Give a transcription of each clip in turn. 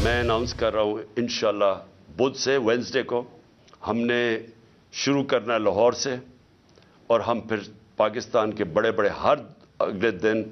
मैं अनाउंस कर रहा हूँ इंशाल्लाह बुध से वेडनेसडे को हमने शुरू करना है लाहौर से और हम फिर पाकिस्तान के बड़े बड़े हर अगले दिन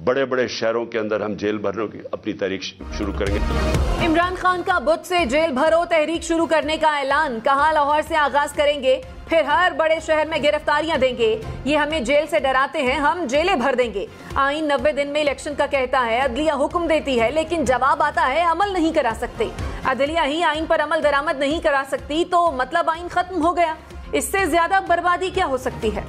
बड़े बड़े शहरों के अंदर हम जेल भरने की अपनी तहरीक शुरू करेंगे। इमरान खान का बुध से जेल भरो तहरीक शुरू करने का ऐलान, कहा लाहौर से आगाज करेंगे, फिर हर बड़े शहर में गिरफ्तारियां देंगे। ये हमें जेल से डराते हैं, हम जेलें भर देंगे। आईन 90 दिन में इलेक्शन का कहता है, अदलिया हुक्म देती है, लेकिन जवाब आता है अमल नहीं करा सकते। अदलिया ही आईन पर अमल दरामद नहीं करा सकती तो मतलब आईन खत्म हो गया। इससे ज्यादा बर्बादी क्या हो सकती है।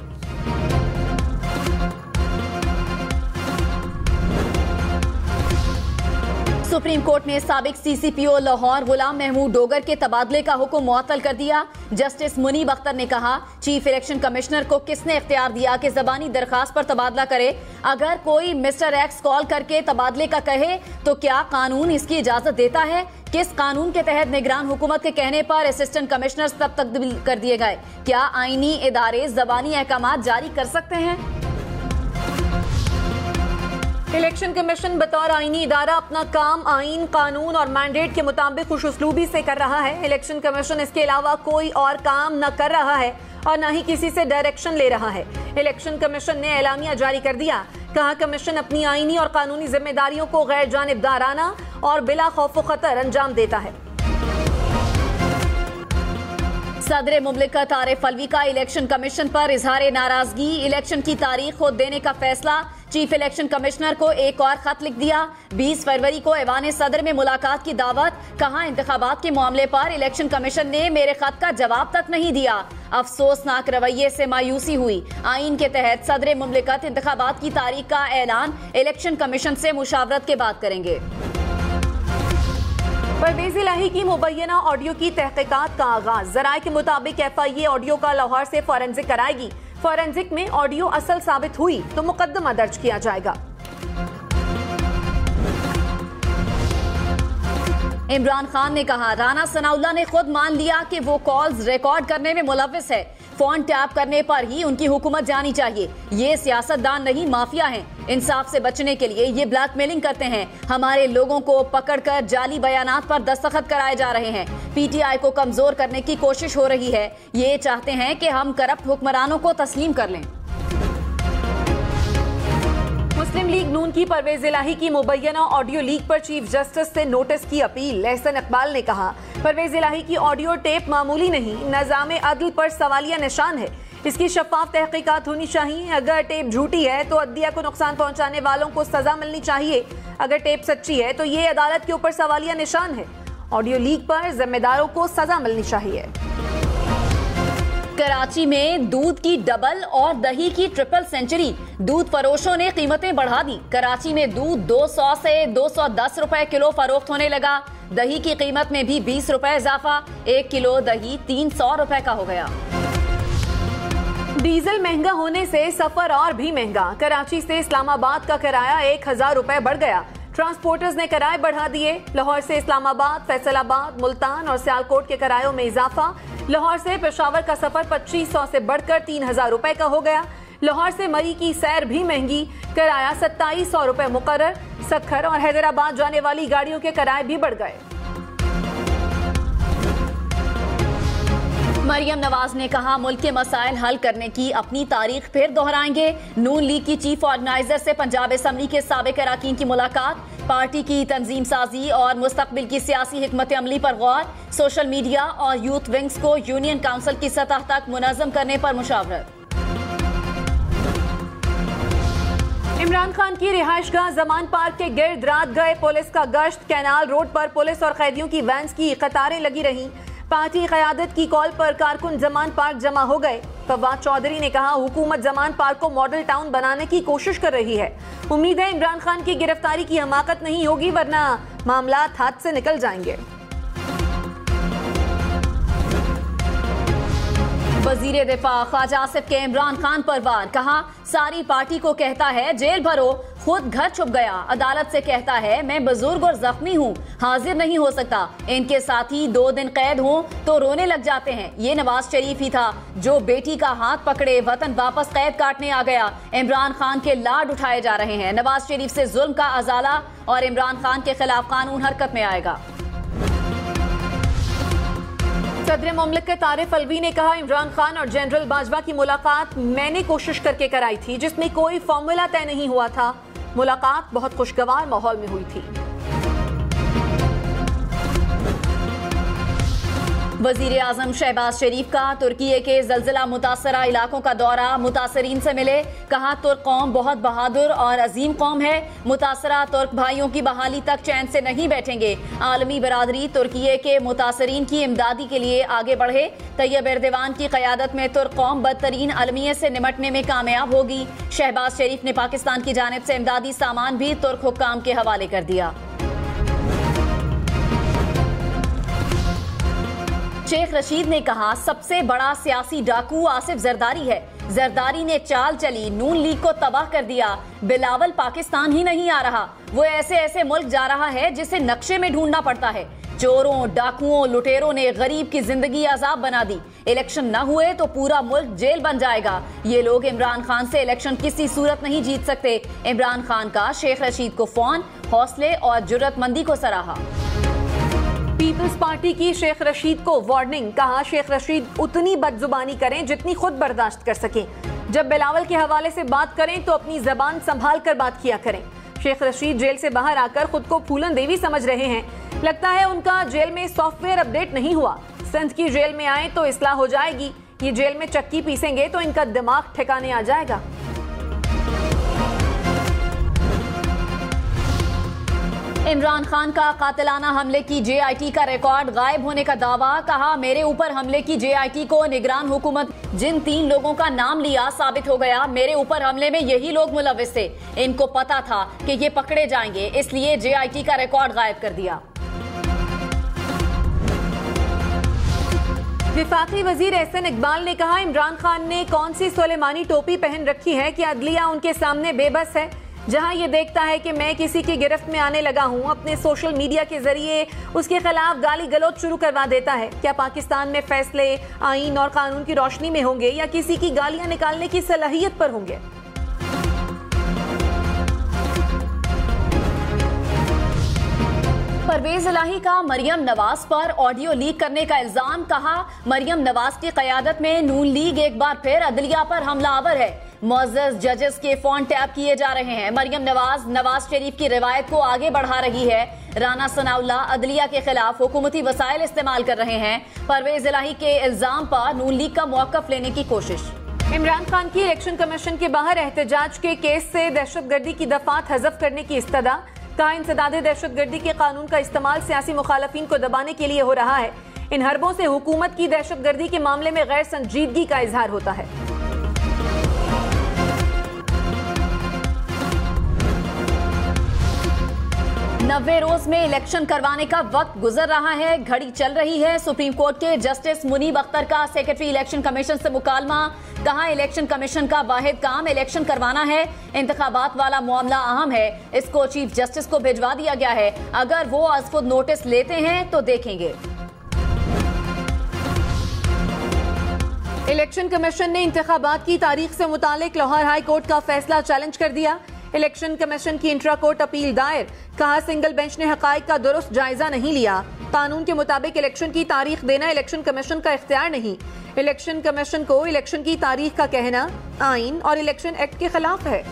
सुप्रीम कोर्ट ने साबिक सीसीपीओ लाहौर गुलाम महमूद डोगर के तबादले का हुक्म मुअत्तल कर दिया। जस्टिस मुनीब अख्तर ने कहा, चीफ इलेक्शन कमिश्नर को किसने इख्तियार दिया कि जबानी दरखास्त पर तबादला करे। अगर कोई मिस्टर एक्स कॉल करके तबादले का कहे तो क्या कानून इसकी इजाजत देता है। किस कानून के तहत निगरान हुकूमत के कहने पर असिस्टेंट कमिश्नर तब तब्दील कर दिए गए। क्या आईनी इदारे जबानी अहकामात जारी कर सकते हैं। इलेक्शन कमीशन बतौर आईनी इदारा अपना काम आईन, कानून और मैंडेट के मुताबिक खुशउस्लूबी से कर रहा है। इलेक्शन कमीशन इसके अलावा कोई और काम न कर रहा है और न ही किसी से डायरेक्शन ले रहा है। इलेक्शन कमीशन ने एलामिया जारी कर दिया, कहा कमीशन अपनी आईनी और कानूनी जिम्मेदारियों को गैर जानिबदाराना और बिला खौफ खतर अंजाम देता है। सदर मुमलिकत आरिफ अलवी का इलेक्शन कमीशन पर इजहार नाराजगी, इलेक्शन की तारीख खुद देने का फैसला। चीफ इलेक्शन कमिश्नर को एक और खत लिख दिया। 20 फरवरी को ऐवान सदर में मुलाकात की दावत, कहा इंतखाबात के मामले पर इलेक्शन कमीशन ने मेरे खत का जवाब तक नहीं दिया। अफसोसनाक रवैये से मायूसी हुई। आईन के तहत सदर मुमलिकत इंतखाबात की तारीख का ऐलान इलेक्शन कमीशन से मुशावरत के बाद करेंगे। परवेज इलाही की मुबैना ऑडियो की तहकीकात का आगाज, जराये के मुताबिक FIA ऑडियो का लाहौर से फॉरेंसिक कराएगी। फॉरेंसिक में ऑडियो असल साबित हुई तो मुकदमा दर्ज किया जाएगा। इमरान खान ने कहा, राना सनाउल्लाह ने खुद मान लिया कि वो कॉल्स रिकॉर्ड करने में मुलव्विस है। फोन टैप करने पर ही उनकी हुकूमत जानी चाहिए। ये सियासतदान नहीं, माफिया हैं। इंसाफ से बचने के लिए ये ब्लैकमेलिंग करते हैं। हमारे लोगों को पकड़कर जाली बयानात पर दस्तखत कराए जा रहे हैं। PTI को कमजोर करने की कोशिश हो रही है। ये चाहते हैं कि हम करप्ट हुक्मरानों को तस्लीम कर लें। मुस्लिम लीग नून की परवेज इलाही की मुबैना ऑडियो लीक पर चीफ जस्टिस से नोटिस की अपील। एहसन इकबाल ने कहा, परवेज इलाही की ऑडियो टेप मामूली नहीं, निज़ाम अदल पर सवालिया निशान है। इसकी शफाफ तहकीकात होनी चाहिए। अगर टेप झूठी है तो अदलिया को नुकसान पहुंचाने वालों को सजा मिलनी चाहिए। अगर टेप सच्ची है तो ये अदालत के ऊपर सवालिया निशान है। ऑडियो लीक पर जिम्मेदारों को सजा मिलनी चाहिए। कराची में दूध की डबल और दही की ट्रिपल सेंचुरी, दूध फरोशों ने कीमतें बढ़ा दी। कराची में दूध 200 से 210 रुपए किलो फरोख्त होने लगा। दही की कीमत में भी 20 रुपए इजाफा, 1 किलो दही 300 रुपए का हो गया। डीजल महंगा होने से सफर और भी महंगा। कराची से इस्लामाबाद का किराया 1000 रुपए बढ़ गया। ट्रांसपोर्टर्स ने किराए बढ़ा दिए। लाहौर से इस्लामाबाद, फैसलाबाद, मुल्तान और सियालकोट के किरायों में इजाफा। लाहौर से पेशावर का सफर 2500 से बढ़कर 3000 रुपए का हो गया। लाहौर से मरी की सैर भी महंगी, किराया 2700 रुपए मुकर्रर। सखर और हैदराबाद जाने वाली गाड़ियों के किराए भी बढ़ गए। मरियम नवाज ने कहा, मुल्क के मसाइल हल करने की अपनी तारीख फिर दोहराएंगे। नून लीग की चीफ ऑर्गेनाइजर से पंजाब असम्बली के साबिक अरकान की मुलाकात। पार्टी की तंजीम साजी और मुस्तकबिल की सियासी हिकमत अमली पर गौर। सोशल मीडिया और यूथ विंग्स को यूनियन काउंसिल की सतह तक मुनज़्ज़म करने पर मुशावरत। इमरान खान की रिहाइशगाह जमान पार्क के गिर्द रात गए पुलिस का गश्त। कैनाल रोड पर पुलिस और कैदियों की वैन्स की कतारें लगी रहीं। पार्टी क़यादत की कॉल पर कारकुन जमान पार्क जमा हो गए। फवाद चौधरी ने कहा, हुकूमत जमान पार्क को मॉडल टाउन बनाने की कोशिश कर रही है। उम्मीद है इमरान खान की गिरफ्तारी की हमाकत नहीं होगी, वरना मामला हाथ से निकल जाएंगे। वजीर दिफा ख्वाजा आसिफ के इमरान खान पर वार, कहा सारी पार्टी को कहता है जेल भरो, खुद घर छुप गया। अदालत से कहता है मैं बुजुर्ग और जख्मी हूँ, हाजिर नहीं हो सकता। इनके साथी 2 दिन कैद हों तो रोने लग जाते हैं। ये नवाज शरीफ ही था जो बेटी का हाथ पकड़े वतन वापस कैद काटने आ गया। इमरान खान के लाड उठाए जा रहे हैं। नवाज शरीफ से जुल्म का अजाला और इमरान खान के खिलाफ कानून हरकत में आएगा। सदर मुमलिकत आरिफ अलवी ने कहा, इमरान खान और जनरल बाजवा की मुलाकात मैंने कोशिश करके कराई थी, जिसमें कोई फॉर्मूला तय नहीं हुआ था। मुलाकात बहुत खुशगवार माहौल में हुई थी। वजीर आजम शहबाज शरीफ का तुर्की के जलजिला मुतासरा इलाकों का दौरा, मुतासरीन से मिले, कहा तुर्क कौम बहुत बहादुर और अजीम कौम है, मुतासरा तुर्क भाइयों की बहाली तक चैन से नहीं बैठेंगे। आलमी बरादरी तुर्की के मुतासरीन की इमदादी के लिए आगे बढ़े। तैयब एर्दवान की क़यादत में तुर्क कौम बदतरीन अलमियत से निमटने में कामयाब होगी। शहबाज शरीफ ने पाकिस्तान की जानिब से इमदादी सामान भी तुर्क हुक्काम के हवाले कर दिया। शेख रशीद ने कहा, सबसे बड़ा सियासी डाकू आसिफ जरदारी है। जरदारी ने चाल चली, नून लीग को तबाह कर दिया। बिलावल पाकिस्तान ही नहीं आ रहा, वो ऐसे ऐसे मुल्क जा रहा है जिसे नक्शे में ढूंढना पड़ता है। चोरों, डाकुओं, लुटेरों ने गरीब की जिंदगी अजाब बना दी। इलेक्शन न हुए तो पूरा मुल्क जेल बन जाएगा। ये लोग इमरान खान से इलेक्शन किसी सूरत नहीं जीत सकते। इमरान खान का शेख रशीद को फोन, हौसले और जुर्रतमंदी को सराहा। पीपल्स पार्टी की शेख रशीद को वार्निंग, कहा शेख रशीद उतनी बदजुबानी करें जितनी खुद बर्दाश्त कर सकें। जब बिलावल के हवाले से बात करें तो अपनी जबान संभाल कर बात किया करें। शेख रशीद जेल से बाहर आकर खुद को फूलन देवी समझ रहे हैं। लगता है उनका जेल में सॉफ्टवेयर अपडेट नहीं हुआ। सिंध की जेल में आए तो इस्लाह हो जाएगी। ये जेल में चक्की पीसेंगे तो इनका दिमाग ठिकाने आ जाएगा। इमरान खान का कातिलाना हमले की JIT का रिकॉर्ड गायब होने का दावा, कहा मेरे ऊपर हमले की JIT को निगरान हुकूमत जिन 3 लोगों का नाम लिया साबित हो गया, मेरे ऊपर हमले में यही लोग मुलव्विस थे। इनको पता था कि ये पकड़े जाएंगे, इसलिए JIT का रिकॉर्ड गायब कर दिया। विफाकी वजीर एहसन इकबाल ने कहा, इमरान खान ने कौन सी सुलेमानी टोपी पहन रखी है कि अदलिया उनके सामने बेबस है। जहां ये देखता है कि मैं किसी की गिरफ्त में आने लगा हूं, अपने सोशल मीडिया के जरिए उसके खिलाफ गाली गलौज शुरू करवा देता है। क्या पाकिस्तान में फैसले आईन और कानून की रोशनी में होंगे या किसी की गालियां निकालने की सलाहियत पर होंगे? परवेज इलाही का मरियम नवाज पर ऑडियो लीक करने का इल्जाम, कहा मरियम नवाज की क़यादत में नून लीग एक बार फिर अदलिया पर हमलावर है। मुअज़्ज़ज़ जजेस के फोन टैप किए जा रहे हैं। मरियम नवाज शरीफ की रिवायत को आगे बढ़ा रही है। राना सनाउल्लाह अदलिया के खिलाफ हुकूमती वसाइल इस्तेमाल कर रहे हैं। परवेज इलाही के इल्जाम पर नून लीग का मौक़िफ़ लेने की कोशिश। इमरान खान की इलेक्शन कमीशन के बाहर एहतजाज के केस से दहशतगर्दी की दफात हज़फ करने की इस्तदा, कहा इंसदादे दहशतगर्दी के कानून का इस्तेमाल सियासी मुखालफिन को दबाने के लिए हो रहा है। इन हरबों से हुकूमत की दहशतगर्दी के मामले में गैर संजीदगी का इजहार होता है। 90 रोज में इलेक्शन करवाने का वक्त गुजर रहा है, घड़ी चल रही है। सुप्रीम कोर्ट के जस्टिस मुनीब अख्तर का सेक्रेटरी इलेक्शन कमीशन से मुकालमा, कहा इलेक्शन कमीशन का वाहिद काम इलेक्शन करवाना है। इंतखाबात वाला मामला अहम है, इसको चीफ जस्टिस को भिजवा दिया गया है। अगर वो आज खुद नोटिस लेते हैं तो देखेंगे। इलेक्शन कमीशन ने इंतखाबात की तारीख से मुतालिक लाहौर हाई कोर्ट का फैसला चैलेंज कर दिया। इलेक्शन कमीशन की इंट्रा कोर्ट अपील दायर, कहा सिंगल बेंच ने हकाइक का दुरुस्त जायजा नहीं लिया। कानून के मुताबिक इलेक्शन की तारीख देना इलेक्शन कमीशन का इख्तियार नहीं। इलेक्शन कमीशन को इलेक्शन की तारीख का कहना आइन और इलेक्शन एक्ट के खिलाफ है।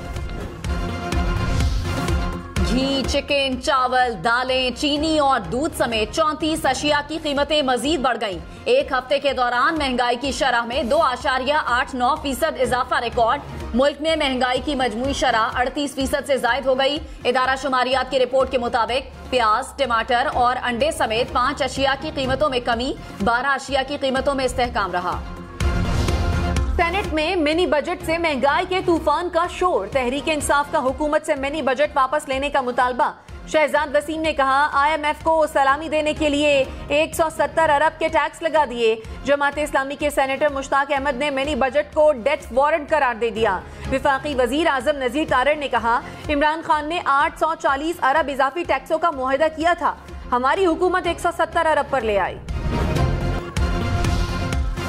घी, चिकन, चावल, दालें, चीनी और दूध समेत 34 अशिया की कीमतें मजीद बढ़ गईं। एक हफ्ते के दौरान महंगाई की शरह में 2.89% इजाफा रिकॉर्ड। मुल्क में महंगाई की मजमूई शरह 38% से जायद हो गई। इदारा शुमारियात की रिपोर्ट के मुताबिक प्याज, टमाटर और अंडे समेत 5 अशिया की कीमतों में कमी, 12 अशिया की कीमतों में इस्तेहकाम रहा। सेनेट में मिनी बजट से महंगाई के तूफान का शोर, तहरीक इंसाफ का हुकूमत से मिनी बजट वापस लेने का मुतालबा। शहजाद वसीम ने कहा IMF को सलामी देने के लिए 170 अरब के टैक्स लगा दिए। जमात इस्लामी के सेनेटर मुश्ताक अहमद ने मिनी बजट को डेथ वारंट करार दे दिया। विफाकी वजीर आजम नजीर तारड़ ने कहा इमरान खान ने 840 अरब इजाफी टैक्सों का मुआहदा किया था, हमारी हुकूमत 170 अरब पर ले आई।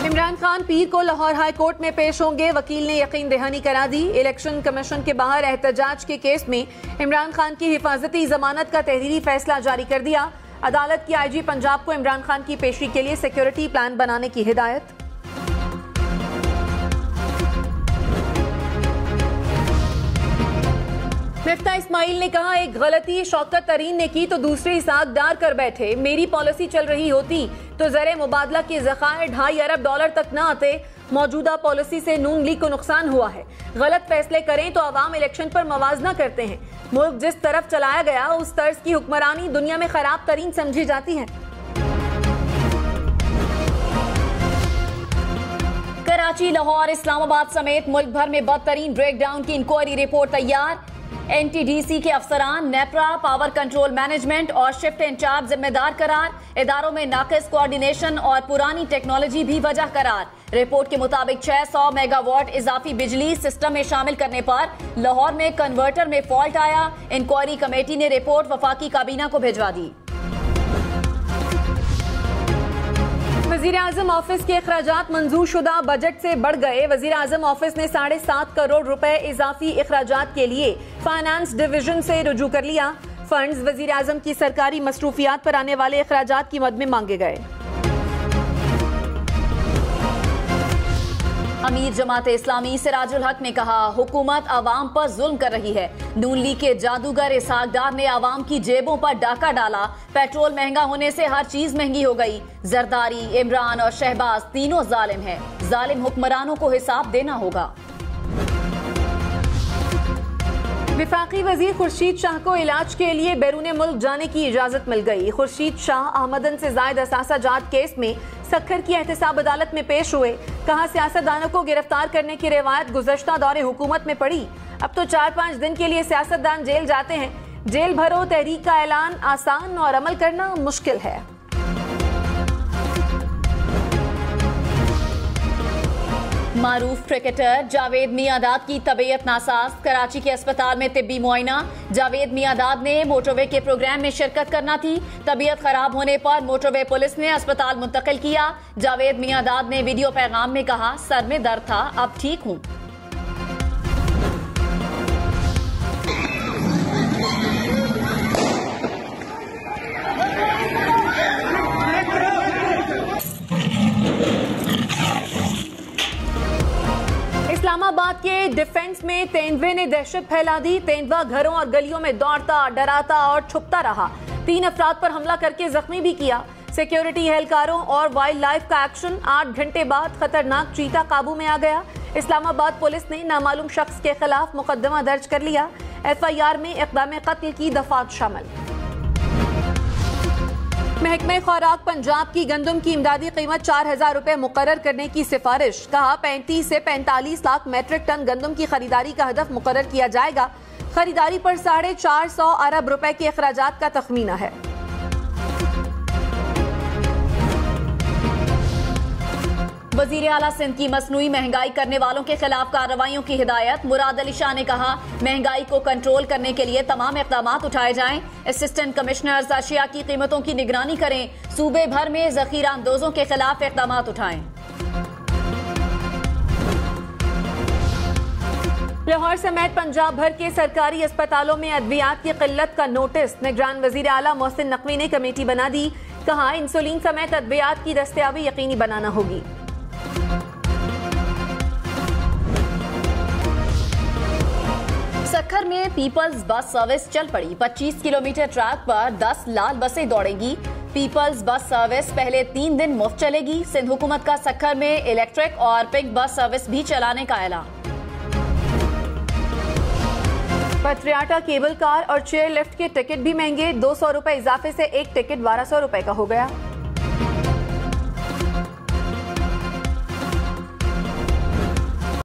इमरान खान पीर को लाहौर हाई कोर्ट में पेश होंगे, वकील ने यकीन दहानी करा दी। इलेक्शन कमीशन के बाहर एहतजाज के केस में इमरान खान की हिफाजती जमानत का तहरीरी फैसला जारी कर दिया। अदालत की आईजी पंजाब को इमरान खान की पेशी के लिए सिक्योरिटी प्लान बनाने की हिदायत। मिफ्ता इस्माइल ने कहा, एक गलती शौकत तरीन ने की तो दूसरी सागदार कर बैठे। मेरी पॉलिसी चल रही होती तो ज़र मुबादला के ज़खायर $2.5 अरब तक न आते। मौजूदा पॉलिसी से नून लीग को नुकसान हुआ है। गलत फैसले करें तो अवाम इलेक्शन पर मवाजना करते हैं। मुल्क जिस तरफ चलाया गया उस तर्ज की हुक्मरानी दुनिया में खराब तरीन समझी जाती है। कराची, लाहौर, इस्लामाबाद समेत मुल्क भर में बदतरीन ब्रेकडाउन की इंक्वायरी रिपोर्ट तैयार। NTDC के अफसरान, नेपरा, पावर कंट्रोल मैनेजमेंट और शिफ्ट इंचार्ज जिम्मेदार करार। इदारों में नाकिस कोऑर्डिनेशन और पुरानी टेक्नोलॉजी भी वजह करार। रिपोर्ट के मुताबिक 600 मेगावाट इजाफी बिजली सिस्टम में शामिल करने पर लाहौर में कन्वर्टर में फॉल्ट आया। इंक्वायरी कमेटी ने रिपोर्ट वफाकी काबीना को भिजवा दी। वज़ीर आज़म ऑफिस के अखराजात मंजूर शुदा बजट से बढ़ गए। वज़ीर आज़म ऑफिस ने 7.5 करोड़ रुपए इजाफी अखराजात के लिए फाइनेंस डिवीजन से रुजू कर लिया। फंड्स वज़ीर आज़म की सरकारी मसरूफियात पर आने वाले अखराजात की मद में मांगे गए। अमीर जमात इस्लामी सिराजुल हक ने कहा, हुकूमत आवाम पर जुल्म कर रही है। नून लीग के जादूगर इसहाक डार ने आवाम की जेबों पर डाका डाला। पेट्रोल महंगा होने से हर चीज महंगी हो गई। जरदारी, इमरान और शहबाज तीनों जालिम हैं। जालिम हुक्मरानों को हिसाब देना होगा। विफाकी वजीर खुर्शीद शाह को इलाज के लिए बैरून मुल्क जाने की इजाजत मिल गई। खुर्शीद शाह अहमदन से जायद असासा जात केस में सक्खर की एहतसाब अदालत में पेश हुए। कहा, सियासतदानों को गिरफ्तार करने की रिवायत गुज़श्ता दौरे हुकूमत में पड़ी। अब तो 4-5 दिन के लिए सियासतदान जेल जाते हैं। जेल भरो तहरीक का ऐलान आसान और अमल करना मुश्किल है। मारूफ क्रिकेटर जावेद मियांदाद की तबीयत नासाज। कराची के अस्पताल में तिब्बी मुआयना। जावेद मियांदाद ने मोटरवे के प्रोग्राम में शिरकत करना थी। तबीयत खराब होने पर मोटरवे पुलिस ने अस्पताल मुंतकिल किया। जावेद मियांदाद ने वीडियो पैगाम में कहा, सर में दर्द था, अब ठीक हूँ। इस्लामाबाद के डिफेंस में तेंदुए ने दहशत फैला दी। तेंदुआ घरों और गलियों में दौड़ता, डराता और छुपता रहा। 3 अफराद पर हमला करके जख्मी भी किया। सिक्योरिटी एहलकारों और वाइल्ड लाइफ का एक्शन। 8 घंटे बाद खतरनाक चीता काबू में आ गया। इस्लामाबाद पुलिस ने नामालूम शख्स के खिलाफ मुकदमा दर्ज कर लिया। FIR में इक़दाम कत्ल की दफात शामिल। महकमे खुराक पंजाब की गंदम की इमदादी कीमत 4,000 रुपए मुकर्रर करने की सिफारिश। कहा, 35 से 45 लाख मेट्रिक टन गंदम की खरीदारी का हदफ मुकर्रर किया जाएगा। खरीदारी पर 450 अरब रुपए के अखराजात का तखमीना है। वजीर आला सिंध की मसनूई महंगाई करने वालों के खिलाफ कार्रवाइयों की हिदायत। मुराद अली शाह ने कहा, महंगाई को कंट्रोल करने के लिए तमाम इक़दाम उठाए जाएं। असिस्टेंट कमिश्नर्स अशिया की कीमतों की निगरानी करें। सूबे भर में जखीरा अंदोजों के खिलाफ इक़दाम उठाएं। लाहौर समेत पंजाब भर के सरकारी अस्पतालों में अद्वियात की किल्लत का नोटिस। निगरान वजीर आला मोहसिन नकवी ने कमेटी बना दी। कहा, इंसुलिन समेत अद्वियात की दस्तयाबी यकीनी बनाना होगी। सक्खर में पीपल्स बस सर्विस चल पड़ी। 25 किलोमीटर ट्रैक पर 10 लाल बसें दौड़ेंगी। पीपल्स बस सर्विस पहले 3 दिन मुफ्त चलेगी। सिंध हुकूमत का सक्खर में इलेक्ट्रिक और पिक बस सर्विस भी चलाने का ऐलान। पथरियाटा केबल कार और चेयर लिफ्ट के टिकट भी महंगे। 200 रुपए इजाफे से एक टिकट 1200 रुपए का हो गया।